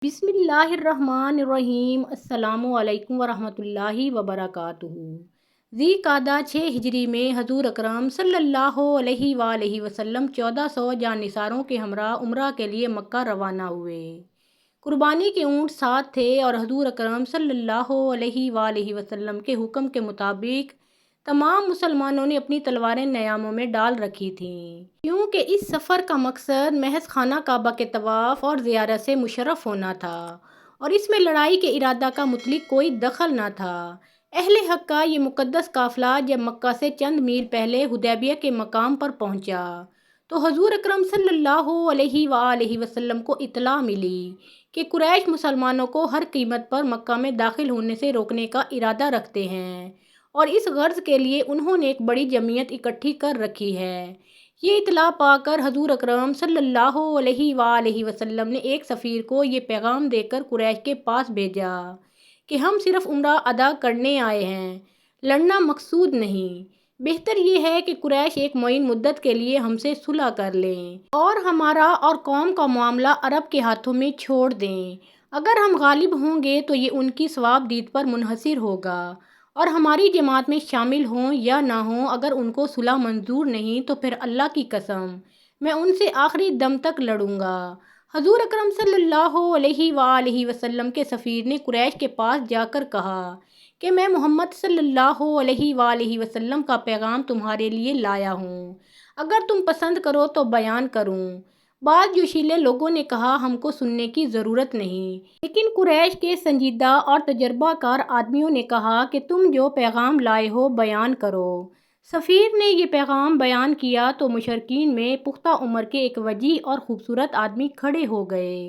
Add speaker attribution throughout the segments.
Speaker 1: بسم اللہ الرحمن الرحیم۔ السلام علیکم ورحمۃ اللہ وبرکاتہ۔ ذی قعدہ 6 ہجری میں حضور اکرم صلی اللہ علیہ وآلہ وسلم 1400 جانثاروں کے ہمراہ عمرہ کے لیے مکہ روانہ ہوئے۔ قربانی کے اونٹ ساتھ تھے اور حضور اکرم صلی اللہ علیہ وآلہ وسلم کے حکم کے مطابق تمام مسلمانوں نے اپنی تلواریں نیاموں میں ڈال رکھی تھیں، کیونکہ اس سفر کا مقصد محض خانہ کعبہ کے طواف اور زیارت سے مشرف ہونا تھا اور اس میں لڑائی کے ارادہ کا متعلق کوئی دخل نہ تھا۔ اہل حق کا یہ مقدس قافلہ جب مکہ سے چند میل پہلے حدیبیہ کے مقام پر پہنچا تو حضور اکرم صلی اللہ علیہ وآلہ وسلم کو اطلاع ملی کہ قریش مسلمانوں کو ہر قیمت پر مکہ میں داخل ہونے سے روکنے کا ارادہ رکھتے ہیں اور اس غرض کے لیے انہوں نے ایک بڑی جمعیت اکٹھی کر رکھی ہے۔ یہ اطلاع پا کر حضور اکرم صلی اللہ علیہ وآلہ وسلم نے ایک سفیر کو یہ پیغام دے کر قریش کے پاس بھیجا کہ ہم صرف عمرہ ادا کرنے آئے ہیں، لڑنا مقصود نہیں۔ بہتر یہ ہے کہ قریش ایک معین مدت کے لیے ہم سے صلح کر لیں اور ہمارا اور قوم کا معاملہ عرب کے ہاتھوں میں چھوڑ دیں۔ اگر ہم غالب ہوں گے تو یہ ان کی ثواب دید پر منحصر ہوگا اور ہماری جماعت میں شامل ہوں یا نہ ہوں، اگر ان کو صلح منظور نہیں تو پھر اللہ کی قسم میں ان سے آخری دم تک لڑوں گا۔ حضور اکرم صلی اللہ علیہ وآلہ وسلم کے سفیر نے قریش کے پاس جا کر کہا کہ میں محمد صلی اللہ علیہ وآلہ وسلم کا پیغام تمہارے لیے لایا ہوں، اگر تم پسند کرو تو بیان کروں۔ بعض جوشیلے لوگوں نے کہا ہم کو سننے کی ضرورت نہیں، لیکن قریش کے سنجیدہ اور تجربہ کار آدمیوں نے کہا کہ تم جو پیغام لائے ہو بیان کرو۔ سفیر نے یہ پیغام بیان کیا تو مشرکین میں پختہ عمر کے ایک وجیح اور خوبصورت آدمی کھڑے ہو گئے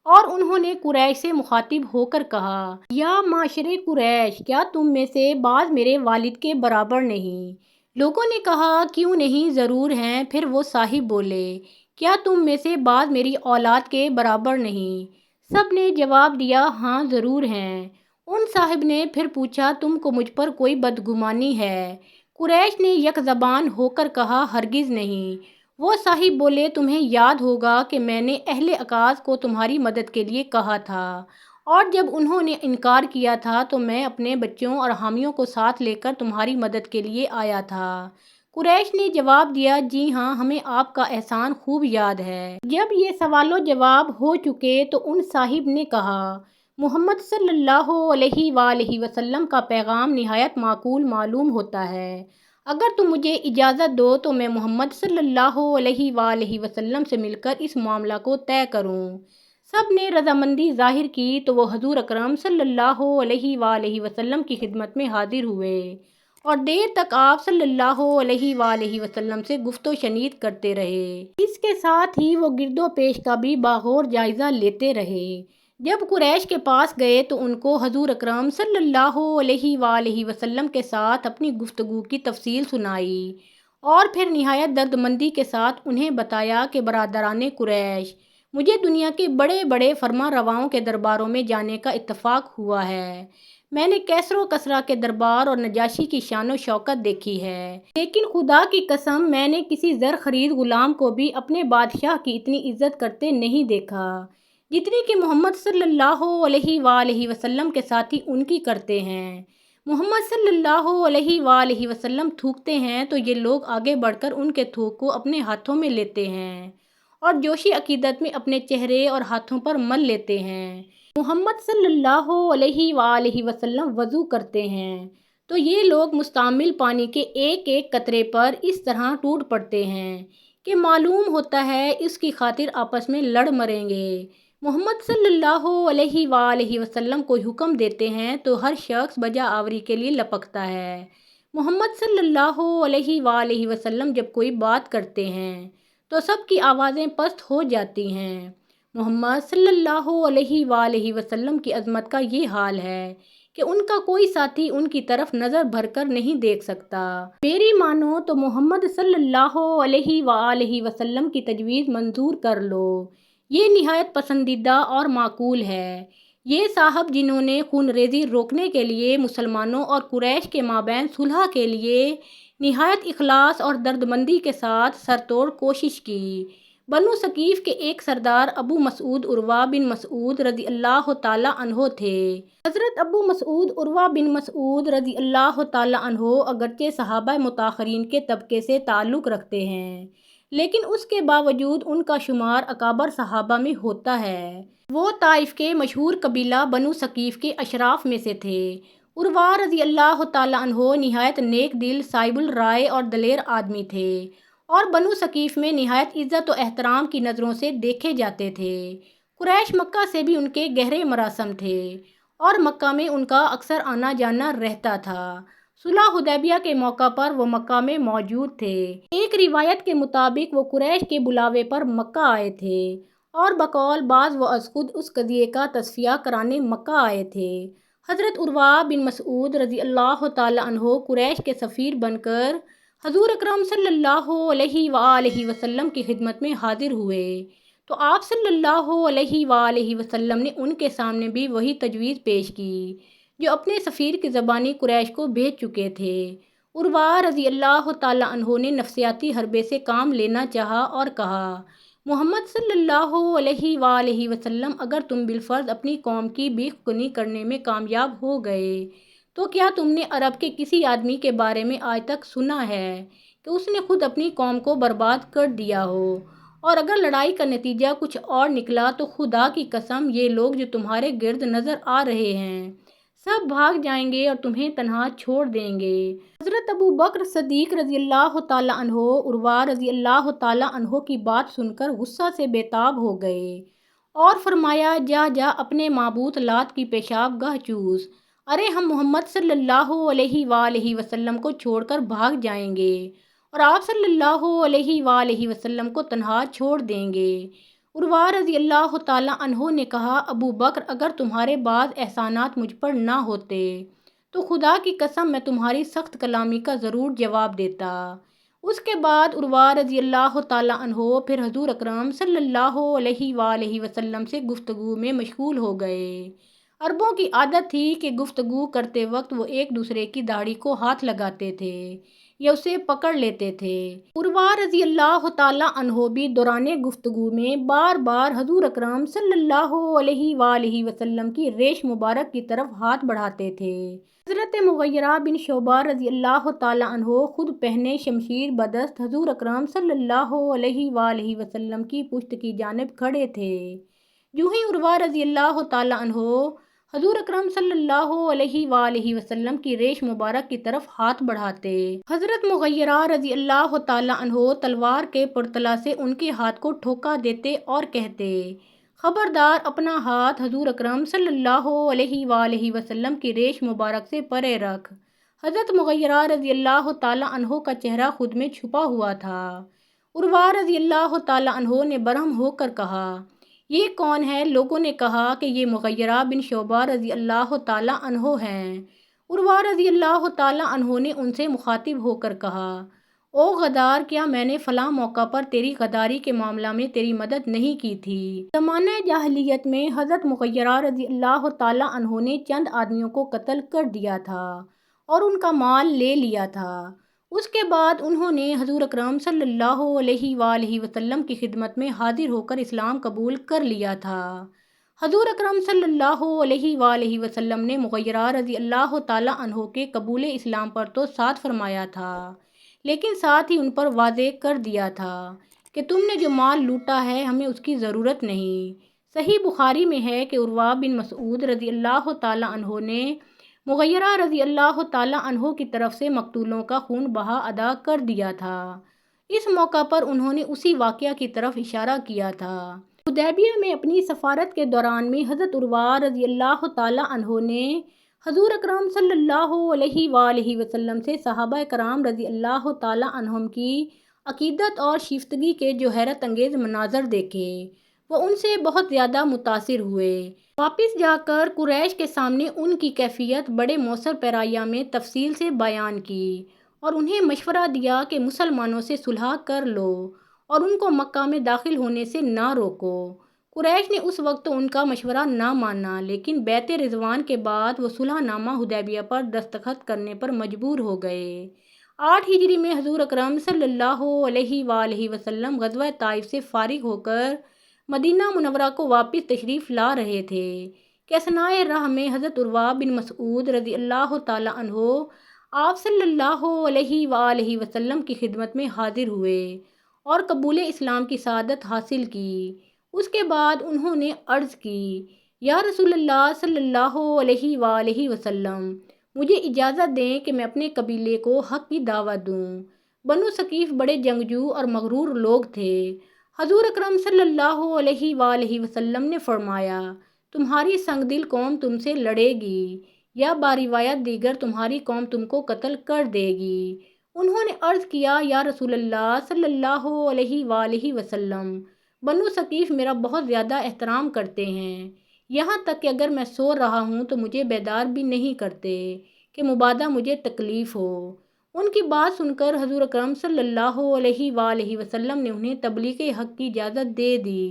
Speaker 1: اور انہوں نے قریش سے مخاطب ہو کر کہا، یا معاشر قریش، کیا تم میں سے بعض میرے والد کے برابر نہیں؟ لوگوں نے کہا کیوں نہیں، ضرور ہیں۔ پھر وہ صاحب بولے، کیا تم میں سے بعض میری اولاد کے برابر نہیں؟ سب نے جواب دیا، ہاں ضرور ہیں۔ ان صاحب نے پھر پوچھا، تم کو مجھ پر کوئی بدگمانی ہے؟ قریش نے یک زبان ہو کر کہا، ہرگز نہیں۔ وہ صاحب بولے، تمہیں یاد ہوگا کہ میں نے اہل اکاذ کو تمہاری مدد کے لیے کہا تھا اور جب انہوں نے انکار کیا تھا تو میں اپنے بچوں اور حامیوں کو ساتھ لے کر تمہاری مدد کے لیے آیا تھا۔ قریش نے جواب دیا، جی ہاں، ہمیں آپ کا احسان خوب یاد ہے۔ جب یہ سوال و جواب ہو چکے تو ان صاحب نے کہا، محمد صلی اللہ علیہ وآلہ وسلم کا پیغام نہایت معقول معلوم ہوتا ہے، اگر تم مجھے اجازت دو تو میں محمد صلی اللہ علیہ وآلہ وسلم سے مل کر اس معاملہ کو طے کروں۔ سب نے رضامندی ظاہر کی تو وہ حضور اکرم صلی اللہ علیہ وآلہ وسلم کی خدمت میں حاضر ہوئے اور دیر تک آپ صلی اللہ علیہ وآلہ وسلم سے گفت و شنید کرتے رہے۔ اس کے ساتھ ہی وہ گرد و پیش کا بھی باغور جائزہ لیتے رہے۔ جب قریش کے پاس گئے تو ان کو حضور اکرم صلی اللہ علیہ وآلہ وسلم کے ساتھ اپنی گفتگو کی تفصیل سنائی اور پھر نہایت دردمندی کے ساتھ انہیں بتایا کہ برادران قریش، مجھے دنیا کے بڑے بڑے فرما رواؤں کے درباروں میں جانے کا اتفاق ہوا ہے۔ میں نے کیسر و کسریٰ کے دربار اور نجاشی کی شان و شوکت دیکھی ہے، لیکن خدا کی قسم میں نے کسی زر خرید غلام کو بھی اپنے بادشاہ کی اتنی عزت کرتے نہیں دیکھا جتنی کہ محمد صلی اللہ علیہ وآلہ وسلم کے ساتھی ان کی کرتے ہیں۔ محمد صلی اللہ علیہ وآلہ وسلم تھوکتے ہیں تو یہ لوگ آگے بڑھ کر ان کے تھوک کو اپنے ہاتھوں میں لیتے ہیں اور جوشی عقیدت میں اپنے چہرے اور ہاتھوں پر مل لیتے ہیں۔ محمد صلی اللہ علیہ وآلہ وسلم وضو کرتے ہیں تو یہ لوگ مستعمل پانی کے ایک ایک قطرے پر اس طرح ٹوٹ پڑتے ہیں کہ معلوم ہوتا ہے اس کی خاطر آپس میں لڑ مریں گے۔ محمد صلی اللہ علیہ وآلہ وسلم کو حکم دیتے ہیں تو ہر شخص بجا آوری کے لیے لپکتا ہے۔ محمد صلی اللہ علیہ وآلہ وسلم جب کوئی بات کرتے ہیں تو سب کی آوازیں پست ہو جاتی ہیں۔ محمد صلی اللہ علیہ وآلہ وسلم کی عظمت کا یہ حال ہے کہ ان کا کوئی ساتھی ان کی طرف نظر بھر کر نہیں دیکھ سکتا۔ میری مانو تو محمد صلی اللہ علیہ وآلہ وسلم کی تجویز منظور کر لو، یہ نہایت پسندیدہ اور معقول ہے۔ یہ صاحب جنہوں نے خون ریزی روکنے کے لیے مسلمانوں اور قریش کے مابین صلح کے لیے نہایت اخلاص اور دردمندی کے ساتھ سر توڑ کوشش کی، بنو ثقیف کے ایک سردار ابو مسعود عروہ بن مسعود رضی اللہ تعالیٰ عنہ تھے۔ حضرت ابو مسعود عروہ بن مسعود رضی اللہ تعالیٰ عنہ اگرچہ صحابہ متاخرین کے طبقے سے تعلق رکھتے ہیں، لیکن اس کے باوجود ان کا شمار اکابر صحابہ میں ہوتا ہے۔ وہ طائف کے مشہور قبیلہ بنو ثقیف کے اشراف میں سے تھے۔ عروہ رضی اللہ تعالیٰ عنہ نہایت نیک دل، صائب الرائے اور دلیر آدمی تھے، اور بنو ثقیف میں نہایت عزت و احترام کی نظروں سے دیکھے جاتے تھے۔ قریش مکہ سے بھی ان کے گہرے مراسم تھے، اور مکہ میں ان کا اکثر آنا جانا رہتا تھا۔ صلح حدیبیہ کے موقع پر وہ مکہ میں موجود تھے۔ ایک روایت کے مطابق وہ قریش کے بلاوے پر مکہ آئے تھے، اور بقول بعض وہ از خود اس قضیے کا تصفیہ کرانے مکہ آئے تھے۔ حضرت عروہ بن مسعود رضی اللہ تعالیٰ عنہ قریش کے سفیر بن کر حضور اکرم صلی اللہ علیہ وآلہ وسلم کی خدمت میں حاضر ہوئے، تو آپ صلی اللہ علیہ وآلہ وسلم نے ان کے سامنے بھی وہی تجویز پیش کی جو اپنے سفیر کی زبانی قریش کو بھیج چکے تھے۔ عروہ رضی اللہ تعالیٰ عنہ نے نفسیاتی حربے سے کام لینا چاہا اور کہا، محمد صلی اللہ علیہ وآلہ وسلم، اگر تم بالفرض اپنی قوم کی بیخ کنی کرنے میں کامیاب ہو گئے تو کیا تم نے عرب کے کسی آدمی کے بارے میں آج تک سنا ہے کہ اس نے خود اپنی قوم کو برباد کر دیا ہو؟ اور اگر لڑائی کا نتیجہ کچھ اور نکلا تو خدا کی قسم یہ لوگ جو تمہارے گرد نظر آ رہے ہیں سب بھاگ جائیں گے اور تمہیں تنہا چھوڑ دیں گے۔ حضرت ابو بکر صدیق رضی اللہ تعالیٰ عنہ عروہ رضی اللہ تعالیٰ عنہ کی بات سن کر غصہ سے بے تاب ہو گئے اور فرمایا، جا جا اپنے معبود لات کی پیشاب گاہ چوس۔ ارے ہم محمد صلی اللہ علیہ وآلہ وسلم کو چھوڑ کر بھاگ جائیں گے اور آپ صلی اللہ علیہ وآلہ وسلم کو تنہا چھوڑ دیں گے۔ عروہ رضی اللہ تعالیٰ عنہ نے کہا، ابو بکر، اگر تمہارے بعض احسانات مجھ پر نہ ہوتے تو خدا کی قسم میں تمہاری سخت کلامی کا ضرور جواب دیتا۔ اس کے بعد عروہ رضی اللہ تعالیٰ عنہ پھر حضور اکرم صلی اللہ علیہ وآلہ وسلم سے گفتگو میں مشغول ہو گئے۔ عربوں کی عادت تھی کہ گفتگو کرتے وقت وہ ایک دوسرے کی داڑھی کو ہاتھ لگاتے تھے یا اسے پکڑ لیتے تھے۔ عروہ رضی اللہ تعالیٰ عنہ بھی دوران گفتگو میں بار بار حضور اکرم صلی اللہ علیہ وآلہ وسلم کی ریش مبارک کی طرف ہاتھ بڑھاتے تھے۔ حضرت مغیرہ بن شعبہ رضی اللہ تعالیٰ عنہ خود پہنے شمشیر بدست حضور اکرم صلی اللہ علیہ وآلہ وسلم کی پشت کی جانب کھڑے تھے۔ یوں ہی عروہ رضی اللہ تعالیٰ عنہ حضور اکرم صلی اللہ علیہ وآلہ وسلم کی ریش مبارک کی طرف ہاتھ بڑھاتے۔ حضرت مغیرہ رضی اللہ تعالیٰ عنہ تلوار کے پرتلا سے ان کے ہاتھ کو ٹھوکا دیتے اور کہتے، خبردار، اپنا ہاتھ حضور اکرم صلی اللہ علیہ وآلہ وسلم کی ریش مبارک سے پرے رکھ۔ حضرت مغیرہ رضی اللہ تعالیٰ عنہ کا چہرہ خود میں چھپا ہوا تھا۔ عروہ رضی اللہ تعالیٰ عنہ نے برہم ہو کر کہا، یہ کون ہے؟ لوگوں نے کہا کہ یہ مغیرہ بن شعبہ رضی اللہ تعالیٰ عنہ ہیں۔ عروہ رضی اللہ تعالیٰ عنہ نے ان سے مخاطب ہو کر کہا، او غدار، کیا میں نے فلاں موقع پر تیری غداری کے معاملہ میں تیری مدد نہیں کی تھی؟ زمانہ جاہلیت میں حضرت مغیرہ رضی اللہ تعالیٰ عنہ نے چند آدمیوں کو قتل کر دیا تھا اور ان کا مال لے لیا تھا۔ اس کے بعد انہوں نے حضور اکرم صلی اللہ علیہ وآلہ وسلم کی خدمت میں حاضر ہو کر اسلام قبول کر لیا تھا۔ حضور اکرم صلی اللہ علیہ وآلہ وسلم نے مغیرہ رضی اللہ تعالیٰ عنہ کے قبول اسلام پر تو ساتھ فرمایا تھا، لیکن ساتھ ہی ان پر واضح کر دیا تھا کہ تم نے جو مال لوٹا ہے ہمیں اس کی ضرورت نہیں۔ صحیح بخاری میں ہے کہ عروہ بن مسعود رضی اللہ تعالیٰ عنہ نے مغیرہ رضی اللہ تعالیٰ عنہ کی طرف سے مقتولوں کا خون بہا ادا کر دیا تھا۔ اس موقع پر انہوں نے اسی واقعہ کی طرف اشارہ کیا تھا۔ حدیبیہ میں اپنی سفارت کے دوران میں حضرت عروہ رضی اللہ تعالیٰ عنہ نے حضور اکرم صلی اللہ علیہ وآلہ وسلم سے صحابہ کرام رضی اللہ تعالیٰ عنہم کی عقیدت اور شیفتگی کے جو حیرت انگیز مناظر دیکھے، وہ ان سے بہت زیادہ متاثر ہوئے۔ واپس جا کر قریش کے سامنے ان کی کیفیت بڑے موثر پیرایہ میں تفصیل سے بیان کی اور انہیں مشورہ دیا کہ مسلمانوں سے صلح کر لو اور ان کو مکہ میں داخل ہونے سے نہ روکو۔ قریش نے اس وقت تو ان کا مشورہ نہ مانا، لیکن بیعت رضوان کے بعد وہ صلح نامہ حدیبیہ پر دستخط کرنے پر مجبور ہو گئے۔ 8 ہجری میں حضور اکرم صلی اللہ علیہ وآلہ وسلم غزوہ طائف سے فارغ ہو کر مدینہ منورہ کو واپس تشریف لا رہے تھے کہ اثنائے راہ میں حضرت عروہ بن مسعود رضی اللہ تعالی عنہ آپ صلی اللہ علیہ وآلہ وسلم کی خدمت میں حاضر ہوئے اور قبول اسلام کی سعادت حاصل کی۔ اس کے بعد انہوں نے عرض کی، یا رسول اللہ صلی اللہ علیہ وآلہ وسلم، مجھے اجازت دیں کہ میں اپنے قبیلے کو حق کی دعوت دوں۔ بنو ثقیف بڑے جنگجو اور مغرور لوگ تھے۔ حضور اکرم صلی اللہ علیہ وآلہ وسلم نے فرمایا، تمہاری سنگ دل قوم تم سے لڑے گی یا باروایت دیگر تمہاری قوم تم کو قتل کر دے گی۔ انہوں نے عرض کیا، یا رسول اللہ صلی اللہ علیہ وآلہ وسلم، بنو ثقیف میرا بہت زیادہ احترام کرتے ہیں، یہاں تک کہ اگر میں سو رہا ہوں تو مجھے بیدار بھی نہیں کرتے کہ مبادا مجھے تکلیف ہو۔ ان کی بات سن کر حضور اکرم صلی اللہ علیہ وآلہ وسلم نے انہیں تبلیغ حق کی اجازت دے دی۔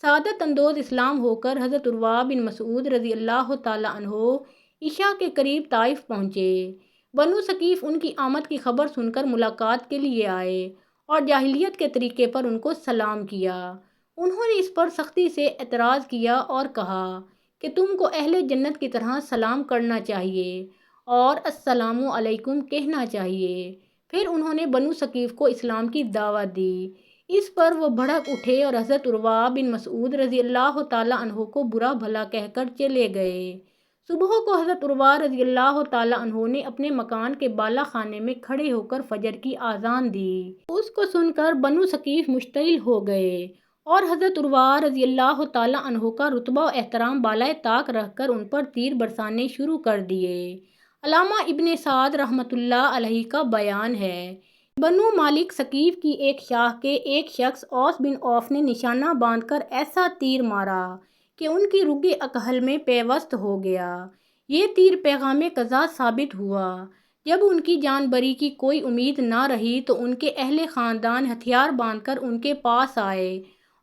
Speaker 1: سعادت اندوز اسلام ہو کر حضرت عروہ بن مسعود رضی اللہ تعالی عنہ عشاء کے قریب طائف پہنچے۔ بنو ثقیف ان کی آمد کی خبر سن کر ملاقات کے لیے آئے اور جاہلیت کے طریقے پر ان کو سلام کیا۔ انہوں نے اس پر سختی سے اعتراض کیا اور کہا کہ تم کو اہل جنت کی طرح سلام کرنا چاہیے اور السلام علیکم کہنا چاہیے۔ پھر انہوں نے بنو ثقیف کو اسلام کی دعوت دی۔ اس پر وہ بھڑک اٹھے اور حضرت عروہ بن مسعود رضی اللہ تعالی عنہ کو برا بھلا کہہ کر چلے گئے۔ صبح کو حضرت عروہ رضی اللہ تعالی عنہ نے اپنے مکان کے بالا خانے میں کھڑے ہو کر فجر کی اذان دی۔ اس کو سن کر بنو ثقیف مشتعل ہو گئے اور حضرت عروہ رضی اللہ تعالی عنہ کا رتبہ و احترام بالائے طاق رکھ کر ان پر تیر برسانے شروع کر دیے۔ علامہ ابن سعد رحمۃ اللہ علیہ کا بیان ہے، بنو مالک ثقیف کی ایک شاخ کے ایک شخص اوس بن عوف نے نشانہ باندھ کر ایسا تیر مارا کہ ان کی رگ اکحل میں پیوست ہو گیا۔ یہ تیر پیغام قضا ثابت ہوا۔ جب ان کی جان بری کی کوئی امید نہ رہی تو ان کے اہل خاندان ہتھیار باندھ کر ان کے پاس آئے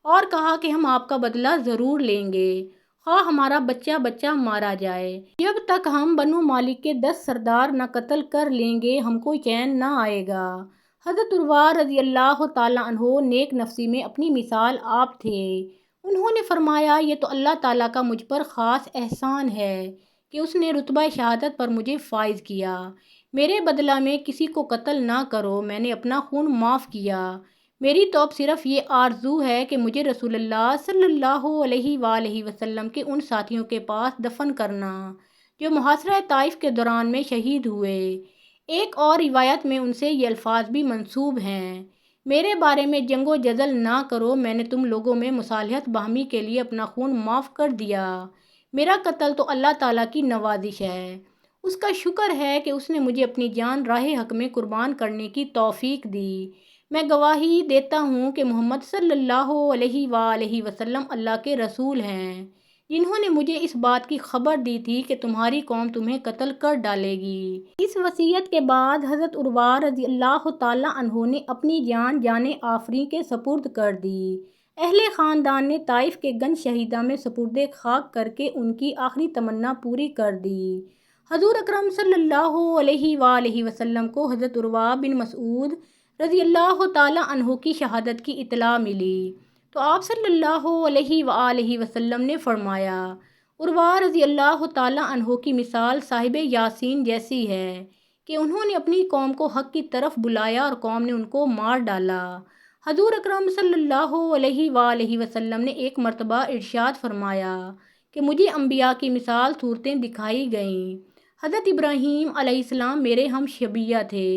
Speaker 1: اور کہا کہ ہم آپ کا بدلہ ضرور لیں گے، خواہ ہمارا بچہ بچہ مارا جائے۔ جب تک ہم بنو مالک کے 10 سردار نہ قتل کر لیں گے ہم کو چین نہ آئے گا۔ حضرت عروہ رضی اللہ تعالی عنہ نیک نفسی میں اپنی مثال آپ تھے۔ انہوں نے فرمایا، یہ تو اللہ تعالیٰ کا مجھ پر خاص احسان ہے کہ اس نے رتبہ شہادت پر مجھے فائز کیا۔ میرے بدلہ میں کسی کو قتل نہ کرو، میں نے اپنا خون معاف کیا۔ میری تو اب صرف یہ آرزو ہے کہ مجھے رسول اللہ صلی اللہ علیہ وآلہ وسلم کے ان ساتھیوں کے پاس دفن کرنا جو محاصرہ طائف کے دوران میں شہید ہوئے۔ ایک اور روایت میں ان سے یہ الفاظ بھی منسوب ہیں، میرے بارے میں جنگ و جدل نہ کرو، میں نے تم لوگوں میں مصالحت باہمی کے لیے اپنا خون معاف کر دیا۔ میرا قتل تو اللہ تعالیٰ کی نوازش ہے، اس کا شکر ہے کہ اس نے مجھے اپنی جان راہ حق میں قربان کرنے کی توفیق دی۔ میں گواہی دیتا ہوں کہ محمد صلی اللہ علیہ وآلہ وسلم اللہ کے رسول ہیں، جنہوں نے مجھے اس بات کی خبر دی تھی کہ تمہاری قوم تمہیں قتل کر ڈالے گی۔ اس وصیت کے بعد حضرت عروہ رضی اللہ تعالی عنہ نے اپنی جان آفریں کے سپرد کر دی۔ اہل خاندان نے طائف کے گنج شہیدہ میں سپرد خاک کر کے ان کی آخری تمنا پوری کر دی۔ حضور اکرم صلی اللہ علیہ وآلہ وسلم کو حضرت عروہ بن مسعود رضی اللہ تعالی عنہ کی شہادت کی اطلاع ملی تو آپ صلی اللہ علیہ وآلہ وسلم نے فرمایا، عروہ رضی اللہ تعالی عنہ کی مثال صاحب یاسین جیسی ہے کہ انہوں نے اپنی قوم کو حق کی طرف بلایا اور قوم نے ان کو مار ڈالا۔ حضور اکرم صلی اللہ علیہ وآلہ وسلم نے ایک مرتبہ ارشاد فرمایا کہ مجھے انبیاء کی مثال صورتیں دکھائی گئیں۔ حضرت ابراہیم علیہ السلام میرے ہم شبیہ تھے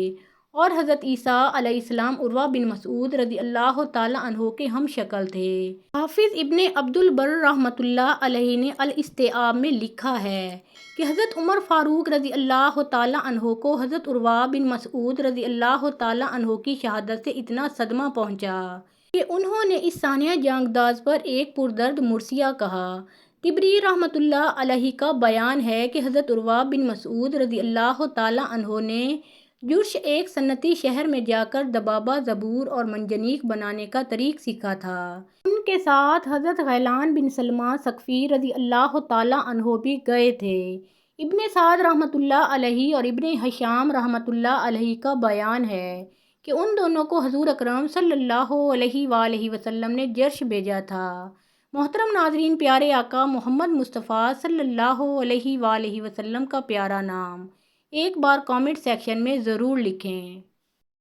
Speaker 1: اور حضرت عیسیٰ علیہ السلام عروہ بن مسعود رضی اللہ تعالی عنہ کے ہم شکل تھے۔ حافظ ابن عبد البر رحمۃ اللہ علیہ نے الاستیعاب میں لکھا ہے کہ حضرت عمر فاروق رضی اللہ تعالی عنہ کو حضرت عروہ بن مسعود رضی اللہ تعالی عنہ کی شہادت سے اتنا صدمہ پہنچا کہ انہوں نے اس سانحہ جانگداز پر ایک پردرد مرثیہ کہا۔ طبری رحمۃ اللہ علیہ کا بیان ہے کہ حضرت عروہ بن مسعود رضی اللہ تعالی عنہ نے جرش ایک صنعتی شہر میں جا کر دبابہ، زبور اور منجنیق بنانے کا طریق سیکھا تھا۔ ان کے ساتھ حضرت غیلان بن سلمہ ثقفی رضی اللہ تعالی عنہ بھی گئے تھے۔ ابن سعد رحمۃ اللہ علیہ اور ابن ہشام رحمۃ اللہ علیہ کا بیان ہے کہ ان دونوں کو حضور اکرم صلی اللہ علیہ وآلہ وسلم نے جرش بھیجا تھا۔ محترم ناظرین، پیارے آقا محمد مصطفیٰ صلی اللہ علیہ وآلہ وسلم کا پیارا نام ایک بار کامنٹ سیکشن میں ضرور لکھیں۔